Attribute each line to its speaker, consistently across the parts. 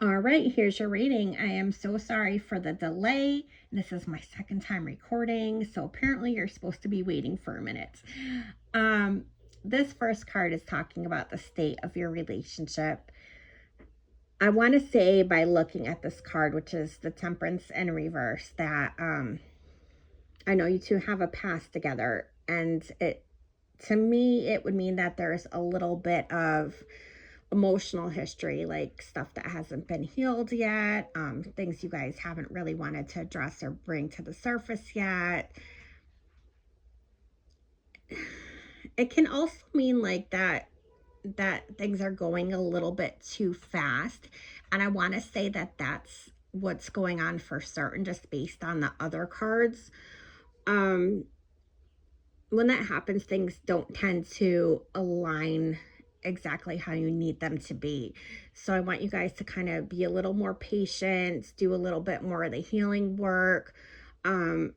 Speaker 1: All right, here's your reading. I am so sorry for the delay. This is my second time recording, so apparently you're supposed to be waiting for a minute. Um, this first card is talking about the state of your relationship. I want to say by looking at this card, which is the Temperance in reverse, that I know you two have a past together, and it to me it would mean that there's a little bit of emotional history, like stuff that hasn't been healed yet, things you guys haven't really wanted to address or bring to the surface yet. It can also mean like that things are going a little bit too fast, and I want to say that that's what's going on for certain, just based on the other cards. um when that happens, things don't tend to align exactly how you need them to be. So I want you guys to kind of be a little more patient, do a little bit more of the healing work. Um,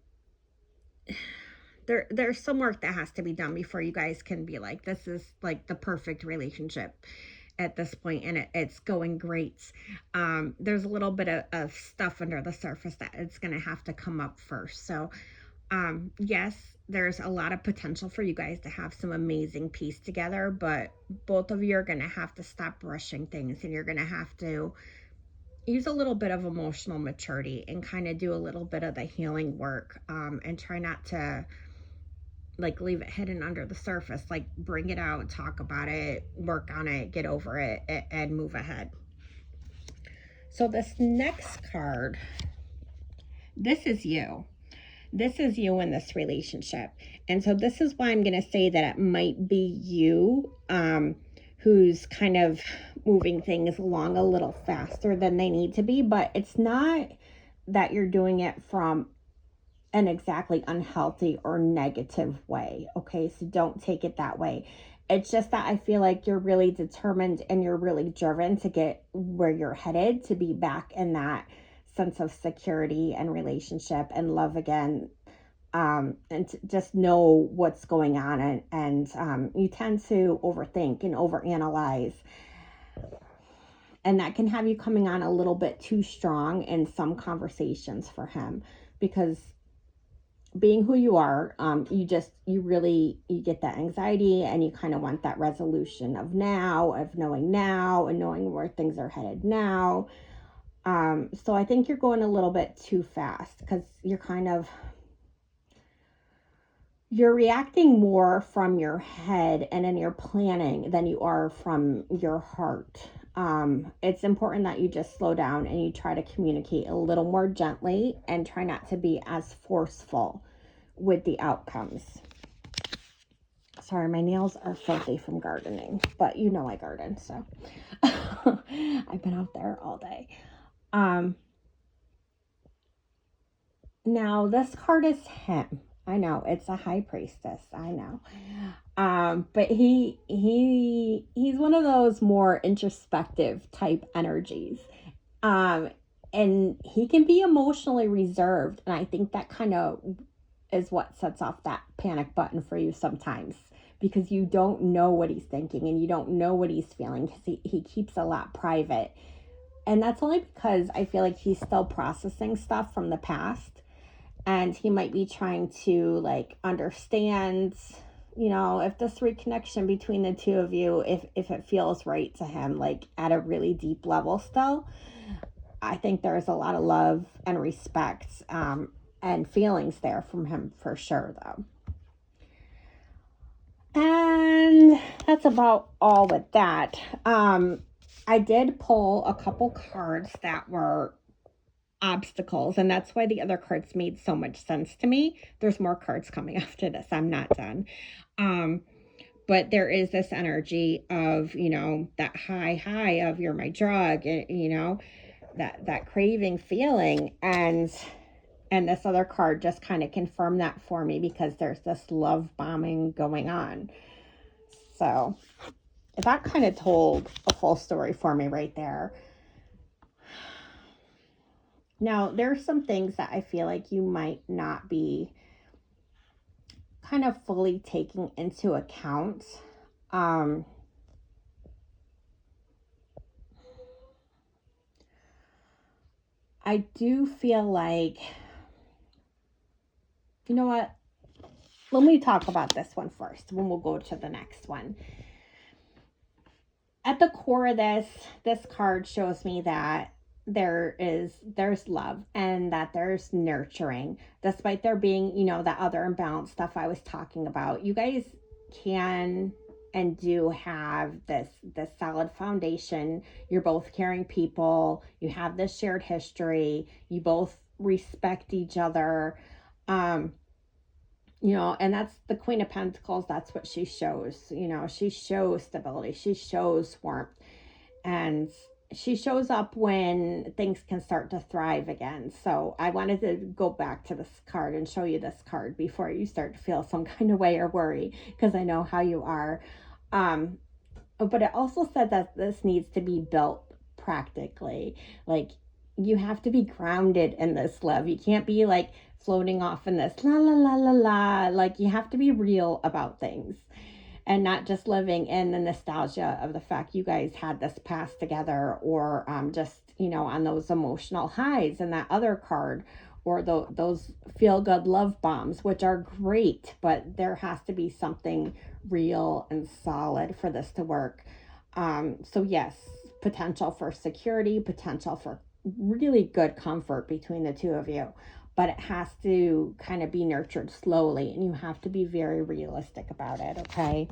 Speaker 1: there's some work that has to be done before you guys can be like, this is like the perfect relationship at this point, and it's going great. There's a little bit of stuff under the surface that it's going to have to come up first. So yes, there's a lot of potential for you guys to have some amazing peace together, but both of you are going to have to stop rushing things, and you're going to have to use a little bit of emotional maturity and kind of do a little bit of the healing work, and try not to like leave it hidden under the surface. Like, bring it out, talk about it, work on it, get over it, and move ahead. So this next card, this is you. This is you in this relationship. And so this is why I'm going to say that it might be you, who's kind of moving things along a little faster than they need to be, but it's not that you're doing it from an exactly unhealthy or negative way. Okay, so don't take it that way. It's just that I feel like you're really determined and you're really driven to get where you're headed, to be back in that sense of security and relationship and love again. And to just know what's going on, and you tend to overthink and overanalyze, and that can have you coming on a little bit too strong in some conversations for him, because being who you are, you get that anxiety, and you kind of want that resolution of now, of knowing now and knowing where things are headed now. So I think you're going a little bit too fast, because you're reacting more from your head and in your planning than you are from your heart. It's important that you just slow down and you try to communicate a little more gently, and try not to be as forceful with the outcomes. Sorry, my nails are filthy from gardening, but you know I garden, so I've been out there all day. Now this card is him. I know it's a high priestess. I know. But he's one of those more introspective type energies. Um, and he can be emotionally reserved, and I think that kind of is what sets off that panic button for you sometimes, because you don't know what he's thinking and you don't know what he's feeling, because he keeps a lot private. And that's only because I feel like he's still processing stuff from the past, and he might be trying to like understand, if this reconnection between the two of you, if it feels right to him, like at a really deep level still. I think there's a lot of love and respect, and feelings there from him for sure, though. And that's about all with that. I did pull a couple cards that were obstacles, and that's why the other cards made so much sense to me. There's more cards coming after this. I'm not done. Um, but there is this energy of, that high of you're my drug, that craving feeling, and this other card just kind of confirmed that for me, because there's this love bombing going on. So that kind of told a full story for me right there. Now, there's some things that I feel like you might not be kind of fully taking into account. Um, I do feel like, you know what? Let me talk about this one first, when we'll go to the next one. At the core of this card shows me that there's love and that there's nurturing, despite there being, that other imbalance stuff I was talking about. You guys can and do have this solid foundation. You're both caring people. You have this shared history. You both respect each other. And that's the Queen of Pentacles. That's what she shows. She shows stability. She shows warmth. And she shows up when things can start to thrive again. So I wanted to go back to this card and show you this card before you start to feel some kind of way or worry, because I know how you are. But it also said that this needs to be built practically. Like, you have to be grounded in this love. You can't be like floating off in this la la la la la. Like, you have to be real about things and not just living in the nostalgia of the fact you guys had this past together, or just, on those emotional highs in that other card, or those feel-good love bombs, which are great, but there has to be something real and solid for this to work. So yes, potential for security, potential for really good comfort between the two of you, but it has to kind of be nurtured slowly, and you have to be very realistic about it, okay?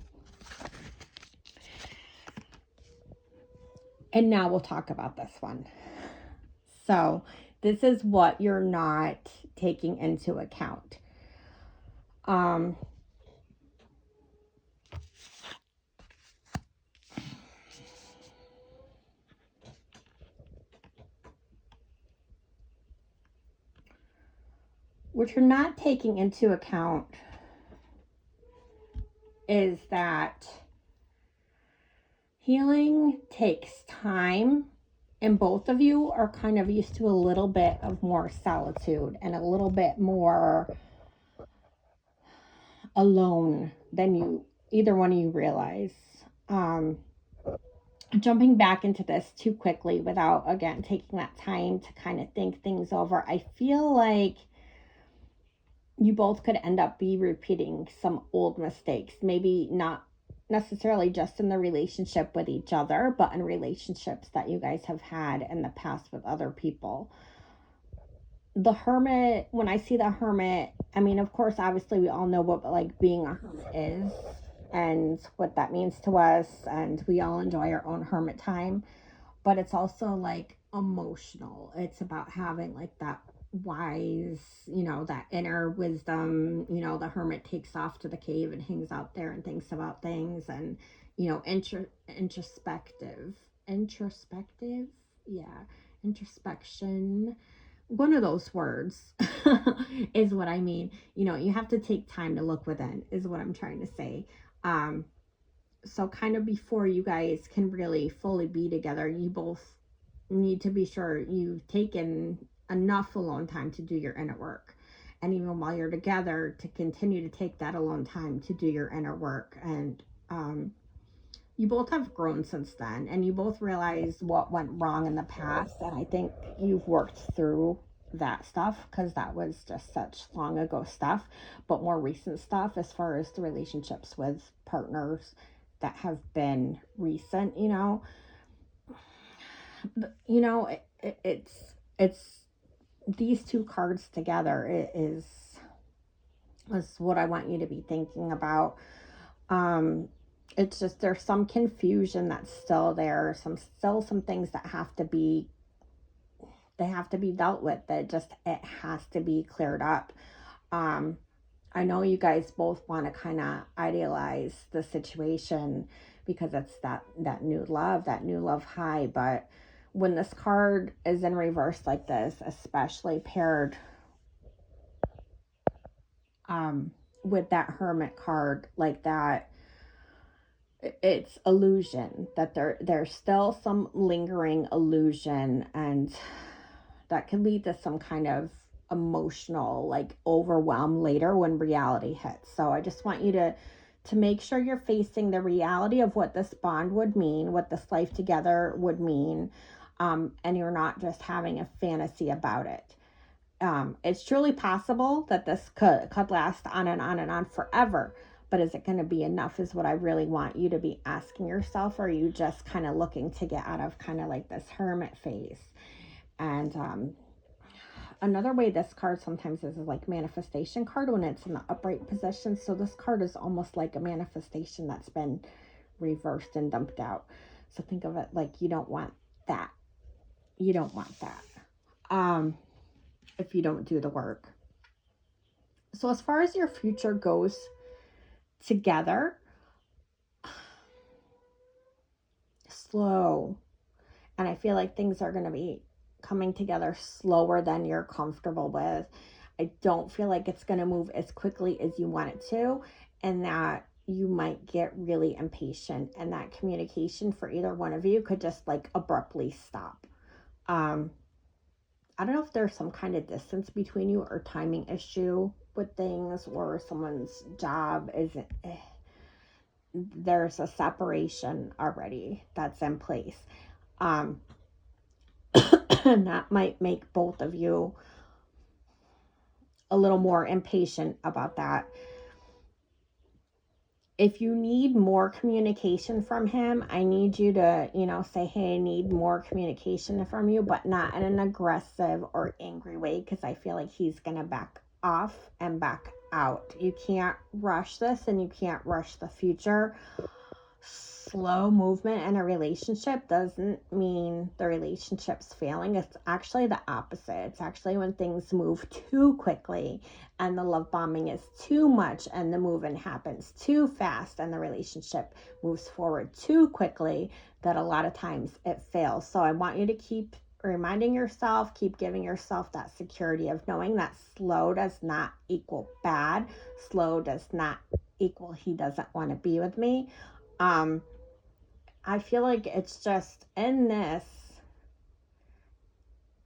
Speaker 1: And now we'll talk about this one. So this is what you're not taking into account. What you're not taking into account is that healing takes time, and both of you are kind of used to a little bit of more solitude and a little bit more alone than either one of you realize. Jumping back into this too quickly without, again, taking that time to kind of think things over, I feel like you both could end up be repeating some old mistakes. Maybe not necessarily just in the relationship with each other, but in relationships that you guys have had in the past with other people. The Hermit, when I see the Hermit, I mean, of course, obviously we all know what like being a hermit is and what that means to us, and we all enjoy our own hermit time, but it's also like emotional. It's about having like that wise, that inner wisdom. The hermit takes off to the cave and hangs out there and thinks about things, and introspective, yeah, introspection, one of those words is what I mean. You have to take time to look within, is what I'm trying to say. So kind of before you guys can really fully be together, you both need to be sure you've taken enough alone time to do your inner work. And even while you're together, to continue to take that alone time to do your inner work. And you both have grown since then, and you both realize what went wrong in the past. And I think you've worked through that stuff, because that was just such long ago stuff. But more recent stuff, as far as the relationships with partners that have been recent, it's these two cards together is what I want you to be thinking about. It's just, there's some confusion that's still there, some things that have to be dealt with, that it has to be cleared up. I know you guys both want to kind of idealize the situation because it's that new love high, but when this card is in reverse like this, especially paired with that Hermit card like that, it's illusion, that there's still some lingering illusion, and that can lead to some kind of emotional like overwhelm later when reality hits. So I just want you to make sure you're facing the reality of what this bond would mean, what this life together would mean. and you're not just having a fantasy about it. It's truly possible that this could last on and on and on forever. But is it going to be enough is what I really want you to be asking yourself. Or are you just kind of looking to get out of kind of like this hermit phase? And another way this card sometimes is like manifestation card when it's in the upright position. So this card is almost like a manifestation that's been reversed and dumped out. So think of it like you don't want that. You don't want that. If you don't do the work. So as far as your future goes together, slow. And I feel like things are going to be coming together slower than you're comfortable with. I don't feel like it's going to move as quickly as you want it to, and that you might get really impatient, and that communication for either one of you could just like abruptly stop. I don't know if there's some kind of distance between you or timing issue with things, or someone's job isn't, there's a separation already that's in place. And that might make both of you a little more impatient about that. If you need more communication from him, I need you to, say, hey, I need more communication from you, but not in an aggressive or angry way, because I feel like he's going to back off and back out. You can't rush this, and you can't rush the future. Slow movement in a relationship doesn't mean the relationship's failing. It's actually the opposite. It's actually when things move too quickly and the love bombing is too much and the moving happens too fast and the relationship moves forward too quickly that a lot of times it fails. So I want you to keep reminding yourself, keep giving yourself that security of knowing that slow does not equal bad. Slow does not equal he doesn't want to be with me. I feel like it's just in this,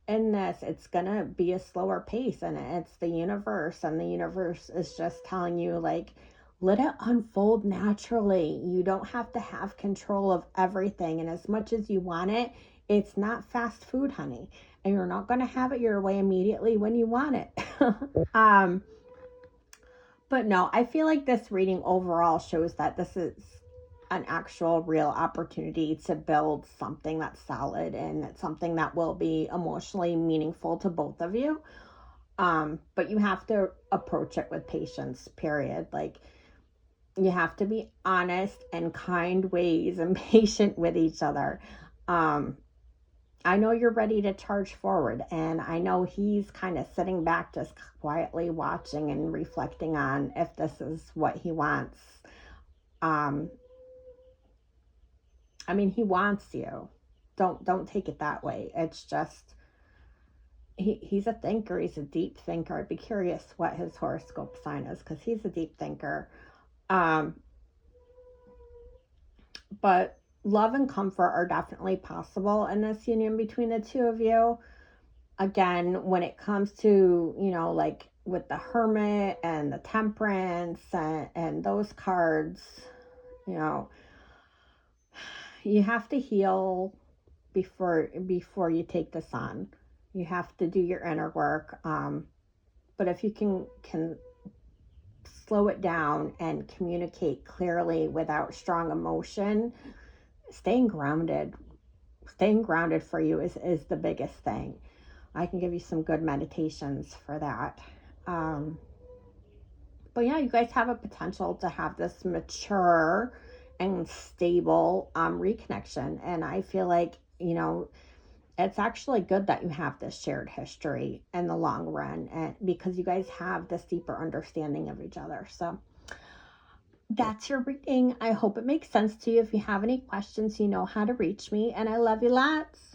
Speaker 1: it's gonna be a slower pace, and it's the universe, and the universe is just telling you, like, let it unfold naturally. You don't have to have control of everything, and as much as you want it, it's not fast food, honey, and you're not gonna have it your way immediately when you want it. But no, I feel like this reading overall shows that this is an actual real opportunity to build something that's solid and something that will be emotionally meaningful to both of you. But you have to approach it with patience, period. Like, you have to be honest and kind ways and patient with each other. I know you're ready to charge forward, and I know he's kind of sitting back just quietly watching and reflecting on if this is what he wants. I mean, he wants you. Don't take it that way. It's just he's a thinker. He's a deep thinker. I'd be curious what his horoscope sign is, because he's a deep thinker. But love and comfort are definitely possible in this union between the two of you. Again, when it comes to, like with the Hermit and the Temperance and those cards, you have to heal before you take this on. You have to do your inner work. But if you can slow it down and communicate clearly without strong emotion, staying grounded for you is the biggest thing. I can give you some good meditations for that. But yeah, you guys have a potential to have this mature and stable reconnection. And I feel like, it's actually good that you have this shared history in the long run, and because you guys have this deeper understanding of each other. So that's your reading. I hope it makes sense to you. If you have any questions, you know how to reach me, and I love you lots.